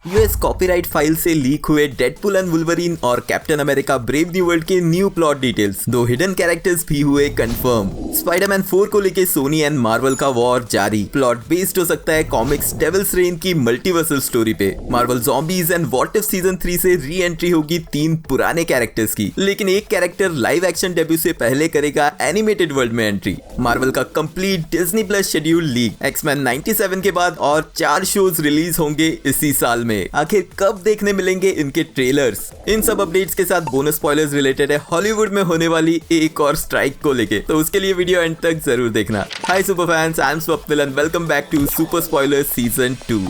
US copyright file से leak हुए Deadpool and Wolverine और Captain America brave new world के new plot details, 2 hidden characters भी हुए कंफर्म। स्पाइडरमैन 4 को लेके सोनी एंड मार्वल का वॉर जारी। प्लॉट बेस्ड हो सकता है कॉमिक्स डेविल्स रेन की मल्टीवर्सल स्टोरी पे। Marvel Zombies and What If season 3 से री एंट्री होगी 3 पुराने कैरेक्टर्स की, लेकिन एक कैरेक्टर लाइव एक्शन डेब्यू से पहले करेगा एनिमेटेड वर्ल्ड में एंट्री। मार्वल का complete Disney plus schedule leak. X Men 97 के बाद और 4 शोज रिलीज होंगे इसी साल में। आखिर कब देखने मिलेंगे इनके ट्रेलर्स? इन सब अपडेट्स के साथ बोनस स्पॉयलर्स रिलेटेड है हॉलीवुड में होने वाली एक और स्ट्राइक को लेके, तो उसके लिए वीडियो एंड तक जरूर देखना। Hi super fans, I am Swapnil and welcome back to Super Spoilers season 2।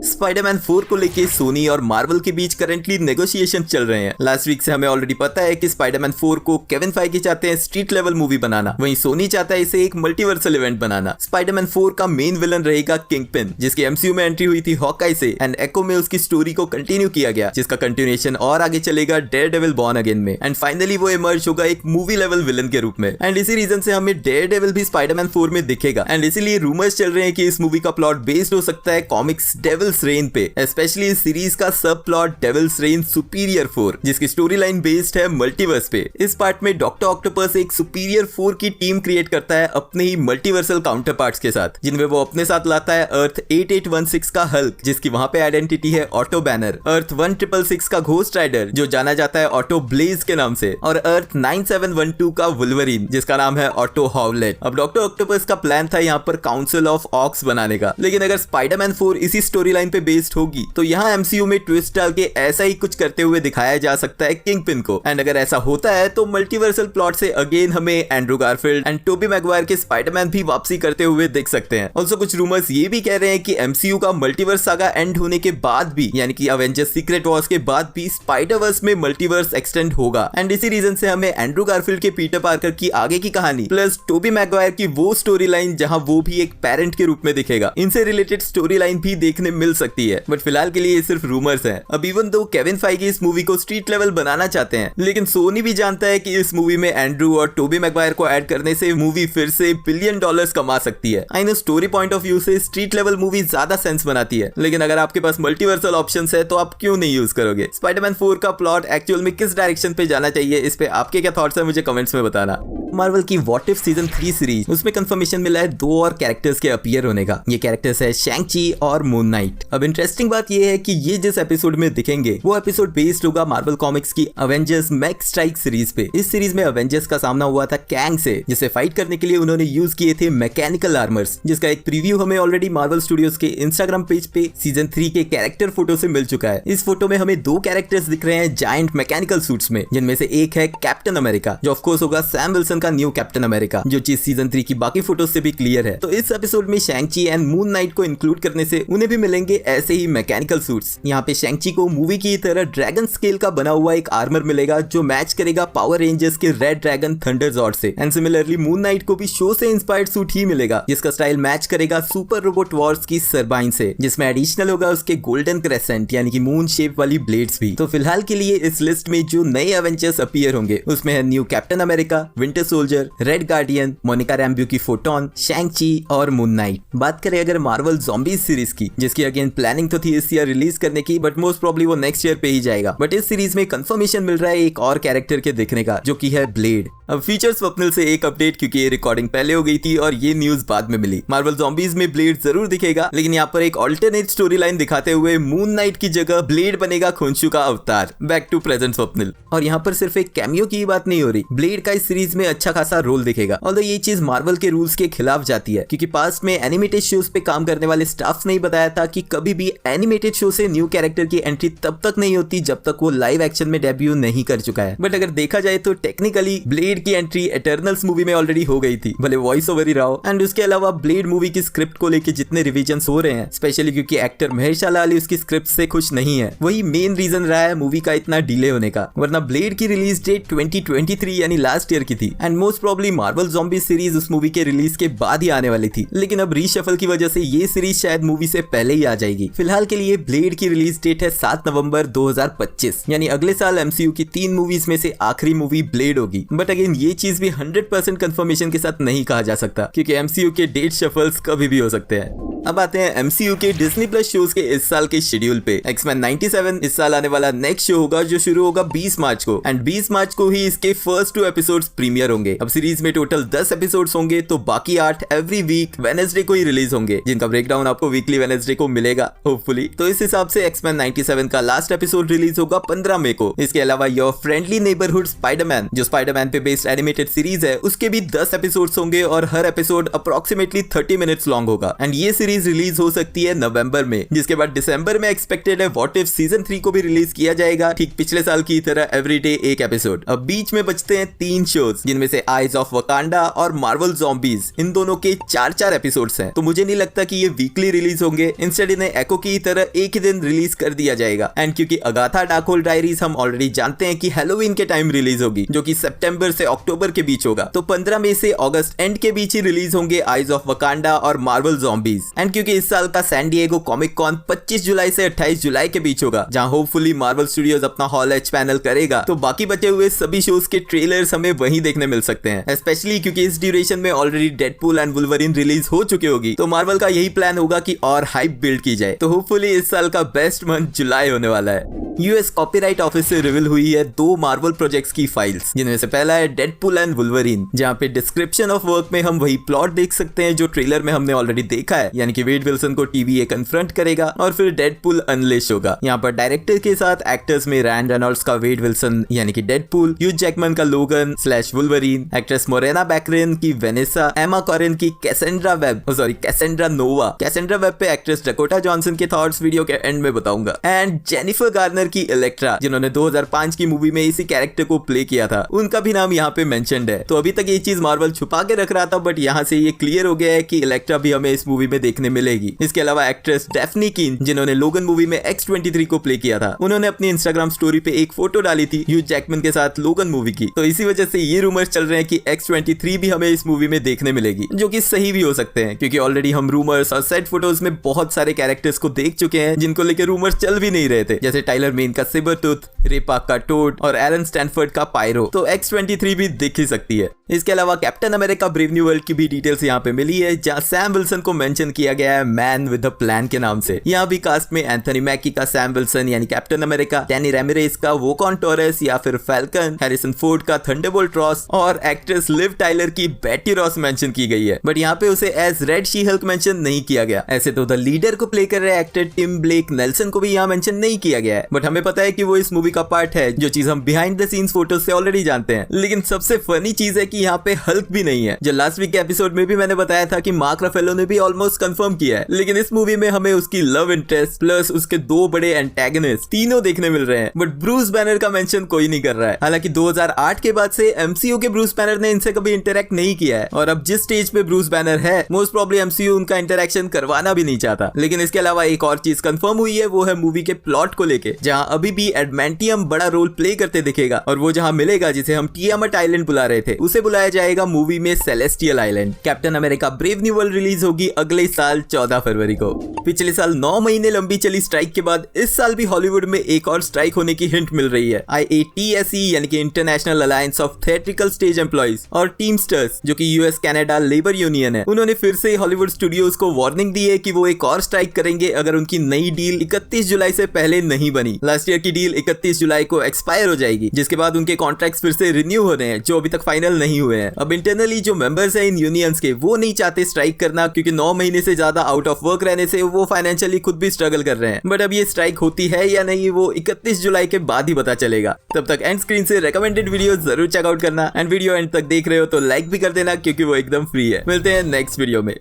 Spiderman 4 को लेके सोनी और मार्वल के बीच करंटली नेगोशिएशन चल रहे हैं। लास्ट वीक से हमें ऑलरेडी पता है कि स्पाइडरमैन 4 को केविन फाइगी चाहते हैं स्ट्रीट लेवल मूवी बनाना, वहीं सोनी चाहता है इसे एक मल्टीवर्सल इवेंट बनाना। स्पाइडरमैन 4 का मेन विलन रहेगा किंगपिन, जिसकी एमसीयू में एंट्री हुई थी हॉकाई से, एंड एको में उसकी स्टोरी को कंटिन्यू किया गया, जिसका कंटिन्यूएशन और आगे चलेगा डेयरडेविल बॉर्न अगेन में, एंड फाइनली वो इमर्ज होगा एक मूवी लेवल विलन के रूप में। एंड इसी रीजन से हमें डेयरडेविल भी स्पाइडरमैन 4 में दिखेगा, एंड इसीलिए रूमर्स चल रहे हैं कि इस मूवी का प्लॉट बेस्ड हो सकता है कॉमिक्स डेविल्स रेन पे, स्पेशली इस सीरीज का सब प्लॉट डेविल्स रेन सुपीरियर 4, जिसकी स्टोरी लाइन बेस्ड है मल्टीवर्स पे। इस पार्ट में डॉक्टर ऑक्टोपस एक सुपीरियर 4 की टीम क्रिएट करता है अपने ही मल्टीवर्सल काउंटर पार्ट्स के साथ, जिनमें वो अपने साथ लाता है अर्थ 8816 का हल्क, जिसकी वहां पे आइडेंटिटी है ऑटो बैनर, अर्थ 1666 का घोस्ट राइडर जो जाना जाता है ऑटो ब्लेज के नाम से, और अर्थ 9712 का वुल्वरीन जिसका नाम है ऑटो हॉवलेट। अब डॉक्टर ऑक्टोपस का प्लान था यहाँ पर काउंसिल ऑफ ऑक्स बनाने का, लेकिन अगर स्पाइडरमैन 4 इसी स्टोरी लाइन पे बेस्ड होगी तो यहाँ एमसीयू में ट्विस्ट डाल के ऐसा ही कुछ करते हुए दिखाया जा सकता है किंगपिन को। एंड अगर ऐसा होता है तो मल्टीवर्सल प्लॉट से अगेन हमें Andrew Garfield and Tobey Maguire के स्पाइडरमैन भी वापसी करते हुए देख सकते हैं। ऑल्सो कुछ रूमर्स ये भी कह रहे हैं कि एमसीयू का मल्टीवर्स सागा एंड होने के बाद भी, यानी कि अवेंजर्स सीक्रेट वॉर्स के बाद भी स्पाइडरवर्स में मल्टीवर्स एक्सटेंड होगा, एंड इसी रीजन से हमें एंड्रू गारफील्ड के पीटर पार्कर की आगे की कहानी प्लस टोबी मैगवायर की वो स्टोरी लाइन जहां वो भी एक पेरेंट के रूप में दिखेगा, इनसे रिलेटेड स्टोरी लाइन भी देखने मिल सकती है। बट फिलहाल के लिए ये सिर्फ रूमर्स हैं। अब इवन दो केविन फाइगी इस मूवी को स्ट्रीट लेवल बनाना चाहते हैं, लेकिन सोनी भी जानता है कि इस मूवी में एंड्रू और टोबी मैगवायर को ऐड करने से मूवी फिर से $1 बिलियन कमा सकती है। I know story point of view से स्ट्रीट लेवल मूवी ज्यादा सेंस बनाती है, लेकिन अगर आपके पास मल्टीवर्सल ऑप्शंस है तो आप क्यों नहीं यूज करोगे? स्पाइडरमैन 4 का प्लॉट एक्चुअल में किस डायरेक्शन पे जाना चाहिए, इस पे आपके क्या थॉट्स है मुझे कमेंट्स में बताना। मार्वल की व्हाट इफ सीजन 3 सीरीज, उसमें कंफर्मेशन मिला है 2 और कैरेक्टर्स के अपीयर होने का। ये कैरेक्टर्स है शैंग-ची और मून नाइट। अब इंटरेस्टिंग बात ये है कि ये जिस एपिसोड में दिखेंगे वो एपिसोड बेस्ड होगा मार्वल कॉमिक्स की अवेंजर्स मैक्स स्ट्राइक सीरीज पे। इस सीरीज में अवेंजर्स का सामना हुआ था कैंग से, जिसे फाइट करने के लिए उन्होंने यूज किए थे मैकेनिकल आर्मर्स, जिसका एक प्रीव्यू हमें ऑलरेडी मार्वल स्टूडियोज के इंस्टाग्राम पेज पे सीजन 3 के कैरेक्टर फोटो से मिल चुका है। इस फोटो में हमें 2 कैरेक्टर्स दिख रहे हैं जायंट मैकेनिकल सूट्स में, जिनमें से एक है कैप्टन अमेरिका, जो ऑफ कोर्स होगा सैम विल्सन का न्यू कैप्टन अमेरिका, जो चीज सीजन 3 की बाकी फोटो से भी क्लियर है। तो इस एपिसोड में शैंग-ची एंड मून नाइट को इंक्लूड करने से उन्हें भी मिलेंगे ऐसे ही मैकेनिकल सूट्स। यहाँ पे शैंग-ची को मूवी की तरह ड्रैगन स्केल का बना हुआ एक आर्मर मिलेगा जो मैच करेगा पावर रेंजर्स के रेड ड्रैगन थंडर जॉर्ड से, एंड सिमिलरली मून नाइट को भी शो से इंस्पायर्ड सूट ही मिलेगा, जिसका स्टाइल मैच करेगा सुपर रोबोट वॉर्स की सरबाइन से, जिसमें एडिशनल होगा उसके गोल्डन क्रेसेंट यानी कि मून शेप वाली ब्लेड्स भी। तो फिलहाल के लिए इस लिस्ट में जो नए एवेंजर्स अपीयर होंगे उसमें है new Captain America, Winter Soldier, Red Guardian, Monica Rambeau की फोटोन, शैंग-ची और मून नाइट। बात करें अगर मार्वल ज़ॉम्बीज सीरीज की, जिसकी अगेन प्लानिंग तो थी इस ईयर रिलीज करने की, बट मोस्ट प्रोबब्ली वो नेक्स्ट ईयर पे ही जाएगा। बट इस सीरीज में कंफर्मेशन मिल रहा है एक और कैरेक्टर के दिखने का, जो कि है ब्लेड। अब फीचर स्वप्निल से एक अपडेट, क्योंकि ये रिकॉर्डिंग पहले हो गई थी और ये न्यूज बाद में मिली। मार्वल ज़ॉम्बीज में ब्लेड जरूर दिखेगा, लेकिन यहाँ पर एक ऑल्टरनेट स्टोरी लाइन दिखाते हुए मून नाइट की जगह ब्लेड बनेगा खुंशु का अवतार। Back to present Swapnil. और यहाँ पर सिर्फ एक कैमियो की बात नहीं हो रही, ब्लेड का इस सीरीज में अच्छा खासा रोल दिखेगा। ऑल्दो ये चीज मार्वल के रूल्स के खिलाफ जाती है, क्योंकि पास्ट में एनिमेटेड शोज पे काम करने वाले स्टाफ ने बताया था कि कभी भी एनिमेटेड शो से न्यू कैरेक्टर की एंट्री तब तक नहीं होती जब तक वो लाइव एक्शन में डेब्यू नहीं कर चुका है। बट अगर देखा जाए तो टेक्निकली ब्लेड की एंट्री इटर्नल्स मूवी में ऑलरेडी हो गई थी, भले वॉइस ओवर ही रहा हो। एंड उसके अलावा ब्लेड मूवी की स्क्रिप्ट को लेकर जितने रिविजन्स हो रहे हैं, स्पेशली क्योंकि एक्टर महेशाला अली उसकी स्क्रिप्ट से खुश नहीं है, वही मेन रीजन रहा है मूवी का इतना डिले होने का। वरना ब्लेड की रिलीज डेट 2023 यानी लास्ट ईयर की थी, and most probably Marvel zombies series उस मूवी के रिलीज के बाद ही आने वाली थी। लेकिन अब रीशफल की वजह से ये सीरीज शायद मूवी से पहले पहले ही आ जाएगी। फिलहाल के लिए ब्लेड की रिलीज डेट है 7 नवंबर 2025, यानी अगले साल एमसीयू की 3 मूवीज में से आखिरी मूवी ब्लेड होगी। बट अगेन ये चीज भी 100% कंफर्मेशन के साथ नहीं कहा जा सकता, क्योंकि एमसीयू के डेट शफल्स कभी भी हो सकते हैं। अब आते हैं एमसीयू के डिज्नी प्लस शोज के इस साल के शेड्यूल पे। एक्समैन 97 इस साल आने वाला नेक्स्ट शो होगा, जो शुरू होगा 20 मार्च को, एंड 20 मार्च को ही इसके फर्स्ट 2 एपिसोड्स प्रीमियर होंगे। अब सीरीज में टोटल 10 एपिसोड्स होंगे, तो बाकी 8 एवरी वीक वेडनेसडे को ही रिलीज होंगे, जिनका ब्रेकडाउन आपको वीकली वेडनेसडे को मिलेगा होपफुली। तो इस हिसाब से एक्समैन 97 का लास्ट एपिसोड रिलीज होगा 15 मई को। इसके अलावा योर फ्रेंडली नेबरहुड स्पाइडरमैन, जो स्पाइडरमैन पे बेस्ड एनिमेटेड सीरीज है, उसके भी 10 एपिसोड्स होंगे और हर एपिसोड अप्रोक्सीमेटली 30 मिनट्स लॉन्ग होगा। एंड ये सीरीज रिलीज हो सकती है नवंबर में, जिसके बाद दिसंबर में एक्सपेक्टेड है व्हाट इफ सीजन 3 को भी रिलीज किया जाएगा, ठीक पिछले साल की तरह एवरीडे एक एपिसोड। अब बीच में बचते हैं 3 शोज, जिनमें से आइज ऑफ वकांडा और मार्वल ज़ॉम्बीज, इन दोनों के 4-4 एपिसोड्स हैं। तो मुझे नहीं लगता कि ये वीकली रिलीज होंगे, इंस्टेड इन्हें एको की तरह एक ही दिन रिलीज कर दिया जाएगा। एंड क्योंकि अगाथा डार्कहोल्ड डायरीज हम ऑलरेडी जानते हैं कि हैलोवीन के टाइम रिलीज होगी, जो कि सितंबर से अक्टूबर के बीच होगा, तो 15 मई से अगस्त एंड के बीच ही रिलीज होंगे आइज ऑफ वकांडा और मार्वल ज़ॉम्बीज। एंड क्योंकि इस साल का सैन डिएगो कॉमिक कॉन 25 जुलाई से 28 जुलाई के बीच होगा, जहां होपफुली मार्वल स्टूडियोज अपना हॉल एच पैनल करेगा, तो बाकी बचे हुए सभी शोज के ट्रेलर्स हमें वहीं देखने मिल सकते हैं। स्पेशली क्योंकि इस ड्यूरेशन में already Deadpool and Wolverine release हो चुकी होगी, तो मार्वल का यही प्लान होगा कि और हाइप बिल्ड की जाए। तो होपफुली इस साल का बेस्ट मंथ जुलाई होने वाला है। यूएस कॉपीराइट ऑफिस से रिवील हुई है 2 मार्वल प्रोजेक्ट्स की फाइल्स, जिनमें से पहला है डेडपूल एंड वुल्वरीन, जहां पे डिस्क्रिप्शन ऑफ वर्क में हम वही प्लॉट देख सकते हैं जो ट्रेलर में हमने ऑलरेडी देखा है, यानी कि वेड विल्सन को TVA कन्फ्रंट करेगा और फिर डेडपूल अनलेश होगा। यहाँ पर डायरेक्टर के साथ एक्टर्स में रैन रेनॉल्ड्स का वेड विल्सन यानी कि डेडपूल, ह्यू जैकमैन का लोगन / वुल्वरीन, एक्ट्रेस मोरेना बैकरेन की वेनेसा, एमा कॉरेन की कैसेंड्रा नोवा। कैसेंड्रा वेब पे एक्ट्रेस डकोटा जॉनसन के थॉट्स वीडियो के एंड में बताऊंगा। एंड जेनिफर गार्नर की इलेक्ट्रा, जिन्होंने 2005 की मूवी में इसी कैरेक्टर को प्ले किया था, उनका भी नाम यहाँ पे मेंशन्ड है। तो अभी तक ये चीज मार्वल छुपा के रख रहा था, बट यहाँ से ये क्लियर हो गया है कि इलेक्ट्रा भी हमें इस मूवी में देखने मिलेगी। इसके अलावा एक्ट्रेस डेफनी कीन, जिन्होंने लोगन मूवी में X-23 को प्ले किया था, उन्होंने अपनी इंस्टाग्राम स्टोरी पे एक फोटो डाली थी ह्यू जैकमैन के साथ लोगन मूवी की। तो इसी वजह से ये रूमर्स चल रहे हैं कि X-23 भी हमें इस मूवी में देखने मिलेगी, जो कि सही भी हो सकते हैं, क्योंकि ऑलरेडी हम रूमर्स और सेट फोटोज में बहुत सारे कैरेक्टर्स को देख चुके हैं जिनको लेकर रूमर्स चल भी नहीं रहे थे, जैसे टाइलर मेन का सिबरटूथ, रे पार्क का टोड और एरन स्टैनफोर्ड का पायरो। तो X-23 भी दिख ही सकती है। इसके अलावा captain America brave new world की भी डिटेल्स यहाँ पे मिली है, जहाँ सैम विल्सन को मेंशन किया गया है मैन विद अ प्लान के नाम से। यहाँ भी कास्ट में एंथनी मैकी का सैम विल्सन यानी कैप्टन अमेरिका, डैनी रेमिरेज का वोकॉन टोरेस या फिर फैल्कन, हैरिसन फोर्ड का थंडरबोल्ट रॉस और एक्ट्रेस लिव टाइलर की बेटी रॉस मेंशन की गई है। बट यहाँ पे उसे as Red She Hulk mention नहीं किया गया। ऐसे तो द लीडर को प्ले कर रहे एक्टर टिम ब्लेक नेल्सन को भी यहाँ मेंशन नहीं किया गया है, बट हमें पता है कि वो इस मूवी का पार्ट है, जो चीज हम बिहाइंड द सीन्स फोटोज से ऑलरेडी जानते हैं। लेकिन सबसे फनी चीज है कि यहाँ पे हल्क भी नहीं है, जो लास्ट वीक के एपिसोड में भी मैंने बताया था कि मार्क रफेलो ने भी ऑलमोस्ट कंफर्म किया है। लेकिन इस मूवी में हमें उसकी लव इंटरेस्ट प्लस उसके 2 बड़े एंटेगनिस्ट तीनों देखने मिल रहे हैं, बट ब्रूस बैनर का मेंशन कोई नहीं कर रहा है। हालांकि 2008 के बाद से एमसीयू के ब्रूस बैनर ने इनसे कभी इंटरेक्ट नहीं किया है, और अब जिस स्टेज पे ब्रूस बैनर है, मोस्ट प्रॉब्ली एमसीयू उनका इंटरेक्शन करवाना भी नहीं चाहता। लेकिन इसके अलावा एक और चीज कंफर्म हुई है, वो है मूवी के प्लॉट को लेके, जहां अभी भी एडमेंटियम बड़ा रोल प्ले करते दिखेगा, और वो जहां मिलेगा, जिसे हम टियामट आइलैंड बुला रहे थे, उसे बुलाया जाएगा मूवी में celestial island. Captain America brave new world release होगी अगले साल 14 फरवरी को। पिछले साल 9 महीने लंबी चली स्ट्राइक के बाद इस साल भी हॉलीवुड में एक और स्ट्राइक होने की हिंट मिल रही है। IATSE यानी कि international alliance of theatrical stage employees और टीमस्टर्स, जो कि यूएस कनाडा लेबर यूनियन है, उन्होंने फिर से हॉलीवुड स्टूडियोज को वार्निंग दी है कि वो एक और स्ट्राइक करेंगे अगर उनकी नई डील 31 जुलाई से पहले नहीं बनी। लास्ट ईयर की डील 31 जुलाई को एक्सपायर हो जाएगी, जिसके बाद उनके कॉन्ट्रैक्ट्स फिर से रिन्यू हो रहे हैं, जो अभी तक फाइनल नहीं हुए हैं। अब इंटरनली जो मेंबर्स हैं इन यूनियंस के, वो नहीं चाहते स्ट्राइक करना, क्योंकि 9 महीने से ज्यादा आउट ऑफ वर्क रहने से वो फाइनेंशियली खुद भी स्ट्रगल कर रहे हैं। बट अब ये स्ट्राइक होती है या नहीं, वो 31 जुलाई के बाद ही पता चलेगा। तब तक एंड स्क्रीन से रेकमेंडेड वीडियो जरूर चेकआउट करना, एंड वीडियो एंड तक देख रहे हो तो लाइक भी कर देना, क्योंकि वो एकदम फ्री है। मिलते हैं नेक्स्ट वीडियो में।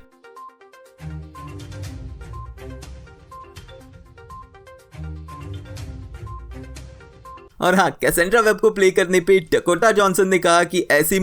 और हाँ, कैसेंड्रा वेब को प्ले करने पे डकोटा जॉनसन ने कहा कि ऐसी